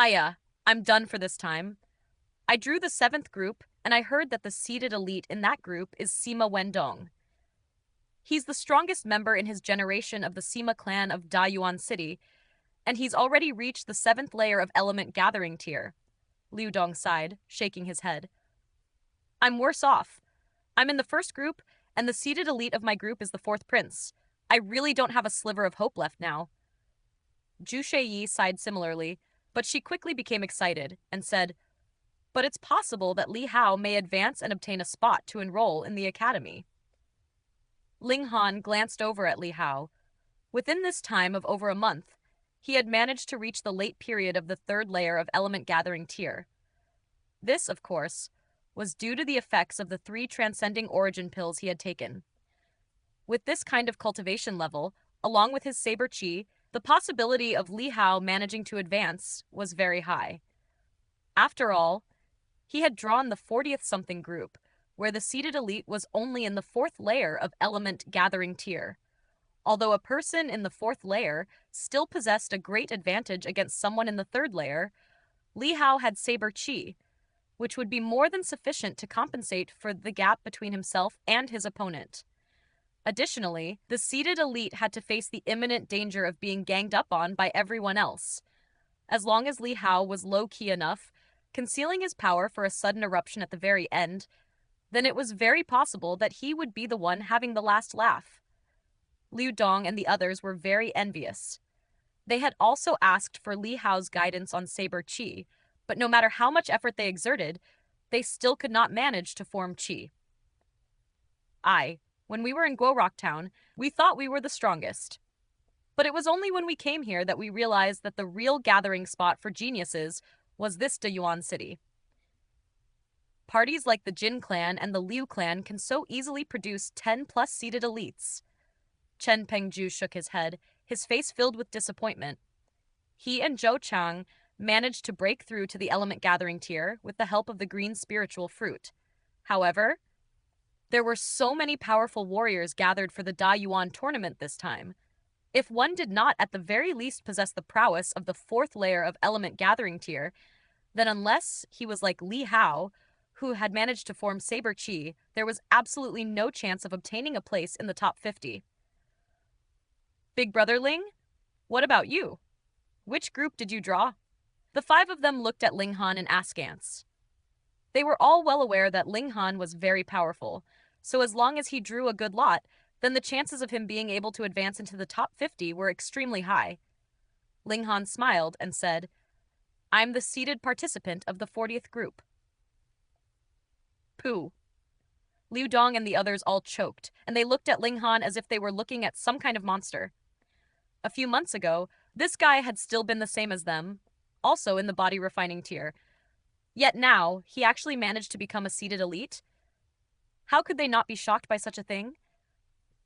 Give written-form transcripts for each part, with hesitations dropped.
Aya, I'm done for this time. I drew the seventh group, and I heard that the seeded elite in that group is Sima Wendong. He's the strongest member in his generation of the Sima clan of Dayuan City, and he's already reached the seventh layer of element gathering tier. Liu Dong sighed, shaking his head. I'm worse off. I'm in the first group, and the seeded elite of my group is the fourth prince. I really don't have a sliver of hope left now. Zhu Shuiyi sighed similarly, but she quickly became excited and said, but it's possible that Li Hao may advance and obtain a spot to enroll in the academy. Ling Han glanced over at Li Hao. Within this time of over a month, he had managed to reach the late period of the third layer of element gathering tier. This, of course, was due to the effects of the 3 transcending origin pills he had taken. With this kind of cultivation level, along with his saber chi, the possibility of Li Hao managing to advance was very high. After all, he had drawn the 40th something group, where the seeded elite was only in the 4th layer of element gathering tier. Although a person in the 4th layer still possessed a great advantage against someone in the 3rd layer, Li Hao had saber chi, which would be more than sufficient to compensate for the gap between himself and his opponent. Additionally, the seeded elite had to face the imminent danger of being ganged up on by everyone else. As long as Li Hao was low-key enough, concealing his power for a sudden eruption at the very end, then it was very possible that he would be the one having the last laugh. Liu Dong and the others were very envious. They had also asked for Li Hao's guidance on saber chi, but no matter how much effort they exerted, they still could not manage to form chi. When we were in Guorok Town, we thought we were the strongest. But it was only when we came here that we realized that the real gathering spot for geniuses was this Dayuan city. Parties like the Jin clan and the Liu clan can so easily produce 10-plus seeded elites. Chen Pengju shook his head, his face filled with disappointment. He and Zhou Chang managed to break through to the element gathering tier with the help of the green spiritual fruit. However, there were so many powerful warriors gathered for the Dayuan tournament this time. If one did not at the very least possess the prowess of the 4th layer of element gathering tier, then unless he was like Li Hao, who had managed to form saber chi, there was absolutely no chance of obtaining a place in the top 50. Big Brother Ling, what about you? Which group did you draw? The 5 of them looked at Ling Han and askance. They were all well aware that Ling Han was very powerful, so as long as he drew a good lot, then the chances of him being able to advance into the top 50 were extremely high. Ling Han smiled and said, I'm the seeded participant of the 40th group. Pooh. Liu Dong and the others all choked, and they looked at Ling Han as if they were looking at some kind of monster. A few months ago, this guy had still been the same as them, also in the body refining tier. Yet now, he actually managed to become a seeded elite? How could they not be shocked by such a thing?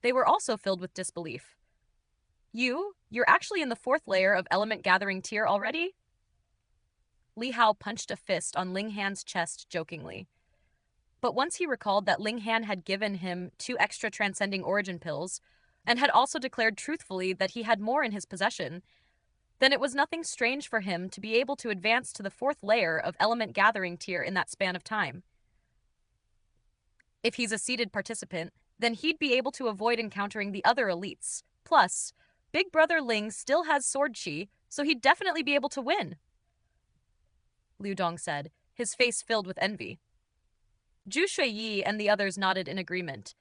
They were also filled with disbelief. You're actually in the 4th layer of element gathering tier already? Li Hao punched a fist on Ling Han's chest jokingly. But once he recalled that Ling Han had given him 2 extra transcending origin pills, and had also declared truthfully that he had more in his possession, then it was nothing strange for him to be able to advance to the 4th layer of element gathering tier in that span of time. If he's a seeded participant, then he'd be able to avoid encountering the other elites. Plus, Big Brother Ling still has sword chi, so he'd definitely be able to win. Liu Dong said, his face filled with envy. Zhu Shuiyi and the others nodded in agreement.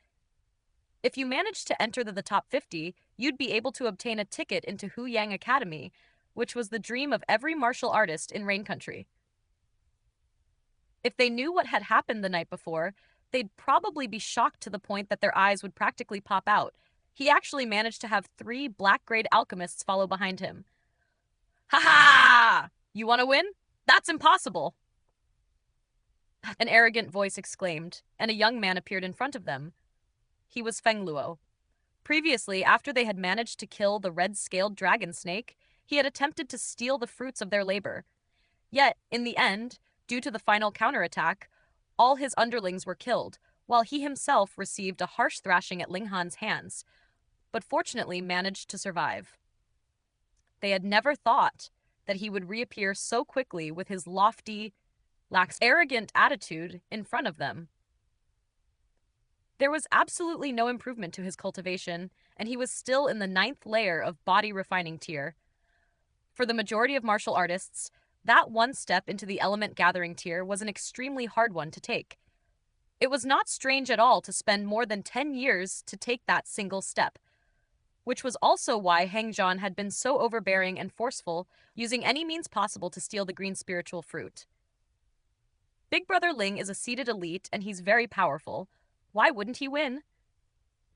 If you managed to enter the top 50, you'd be able to obtain a ticket into Huyang Academy, which was the dream of every martial artist in Rain Country. If they knew what had happened the night before, they'd probably be shocked to the point that their eyes would practically pop out. He actually managed to have 3 black-grade alchemists follow behind him. Ha ha! You want to win? That's impossible! An arrogant voice exclaimed, and a young man appeared in front of them. He was Feng Luo. Previously, after they had managed to kill the red-scaled dragon snake, he had attempted to steal the fruits of their labor. Yet, in the end, due to the final counterattack, all his underlings were killed, while he himself received a harsh thrashing at Ling Han's hands, but fortunately managed to survive. They had never thought that he would reappear so quickly with his lofty, lax, arrogant attitude in front of them. There was absolutely no improvement to his cultivation, and he was still in the 9th layer of body refining tier. For the majority of martial artists, that one step into the element gathering tier was an extremely hard one to take. It was not strange at all to spend more than 10 years to take that single step, which was also why Hang Zhan had been so overbearing and forceful, using any means possible to steal the green spiritual fruit. Big Brother Ling is a seeded elite, and he's very powerful. Why wouldn't he win?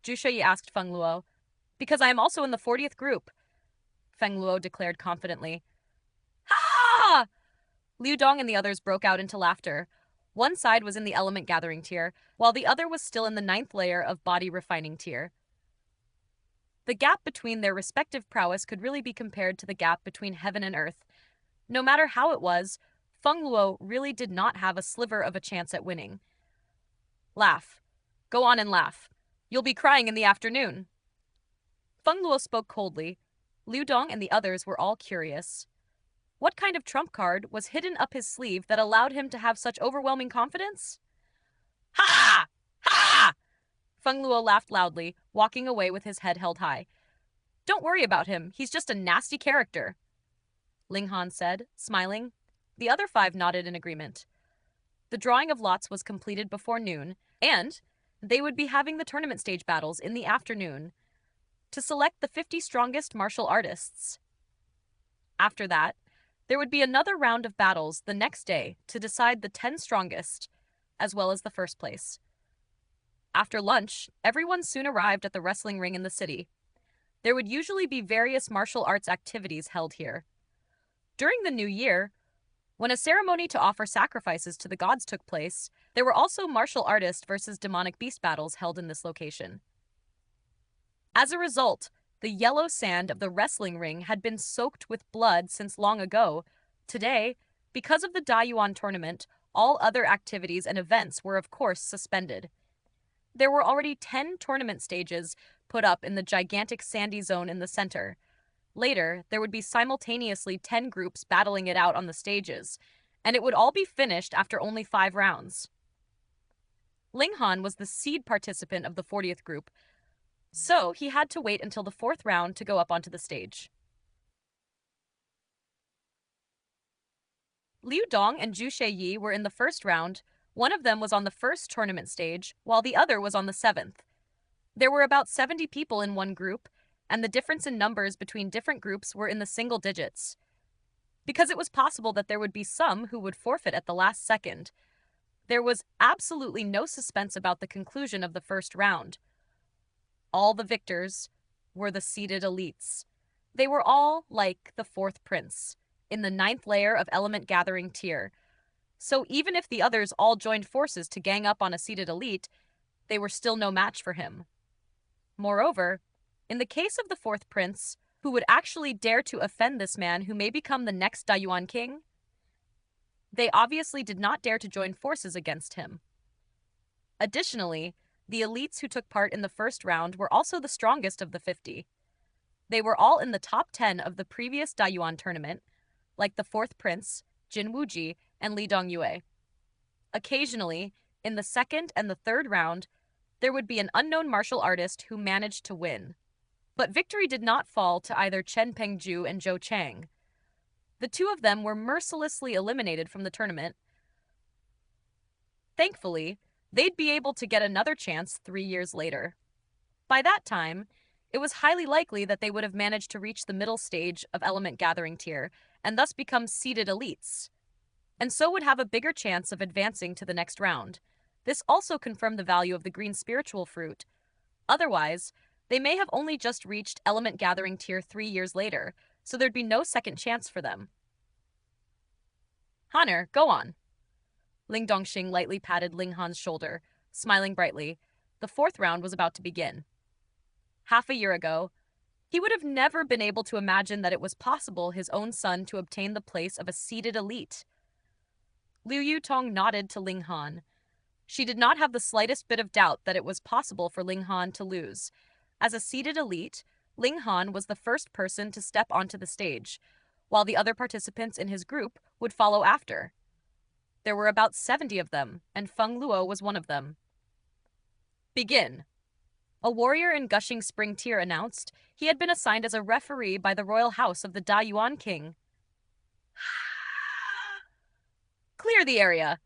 Zhu Shuyi asked Feng Luo. Because I am also in the 40th group, Feng Luo declared confidently. Ha! Liu Dong and the others broke out into laughter. One side was in the element gathering tier, while the other was still in the 9th layer of body refining tier. The gap between their respective prowess could really be compared to the gap between heaven and earth. No matter how it was, Feng Luo really did not have a sliver of a chance at winning. Laugh. Go on and laugh. You'll be crying in the afternoon. Feng Luo spoke coldly. Liu Dong and the others were all curious. What kind of trump card was hidden up his sleeve that allowed him to have such overwhelming confidence? Ha! Ha! Feng Luo laughed loudly, walking away with his head held high. Don't worry about him, he's just a nasty character, Ling Han said, smiling. The other 5 nodded in agreement. The drawing of lots was completed before noon, and they would be having the tournament stage battles in the afternoon to select the 50 strongest martial artists. After that, there would be another round of battles the next day to decide the 10 strongest, as well as the first place. After lunch, everyone soon arrived at the wrestling ring in the city. There would usually be various martial arts activities held here. During the new year, when a ceremony to offer sacrifices to the gods took place, there were also martial artist versus demonic beast battles held in this location. As a result, the yellow sand of the wrestling ring had been soaked with blood since long ago. Today, because of the Dayuan tournament, all other activities and events were of course suspended. There were already 10 tournament stages put up in the gigantic sandy zone in the center. Later, there would be simultaneously 10 groups battling it out on the stages, and it would all be finished after only 5 rounds. Ling Han was the seed participant of the 40th group, so he had to wait until the 4th round to go up onto the stage. Liu Dong and Zhu Shuyi were in the 1st round. One of them was on the 1st tournament stage, while the other was on the 7th. There were about 70 people in one group, and the difference in numbers between different groups were in the single digits. Because it was possible that there would be some who would forfeit at the last second, there was absolutely no suspense about the conclusion of the 1st round. All the victors were the seeded elites. They were all like the 4th prince, in the 9th layer of element gathering tier. So even if the others all joined forces to gang up on a seeded elite, they were still no match for him. Moreover, in the case of the 4th prince, who would actually dare to offend this man who may become the next Dayuan king, they obviously did not dare to join forces against him. Additionally, the elites who took part in the 1st round were also the strongest of the 50. They were all in the top 10 of the previous Dayuan tournament, like the 4th prince, Jin Wuji, and Li Dongyue. Occasionally, in the 2nd and the 3rd round, there would be an unknown martial artist who managed to win. But victory did not fall to either Chen Pengju and Zhou Chang. The 2 of them were mercilessly eliminated from the tournament. Thankfully, they'd be able to get another chance 3 years later. By that time, it was highly likely that they would have managed to reach the middle stage of element gathering tier and thus become seeded elites, and so would have a bigger chance of advancing to the next round. This also confirmed the value of the green spiritual fruit. Otherwise, they may have only just reached element gathering tier 3 years later, so there'd be no second chance for them. Hanner, go on. Ling Dongxing lightly patted Ling Han's shoulder, smiling brightly. The 4th round was about to begin. Half a year ago, he would have never been able to imagine that it was possible his own son to obtain the place of a seeded elite. Liu Yutong nodded to Ling Han. She did not have the slightest bit of doubt that it was possible for Ling Han to lose. As a seeded elite, Ling Han was the first person to step onto the stage. while the other participants in his group would follow after. There were about 70 of them, and Feng Luo was one of them. Begin. A warrior in gushing spring tear announced he had been assigned as a referee by the royal house of the Da Yuan king. Clear the area,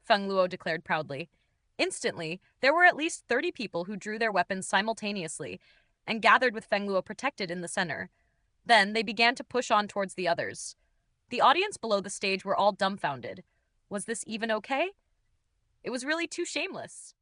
Feng Luo declared proudly. Instantly, there were at least 30 people who drew their weapons simultaneously and gathered with Feng Luo protected in the center. Then they began to push on towards the others. The audience below the stage were all dumbfounded. Was this even okay? It was really too shameless.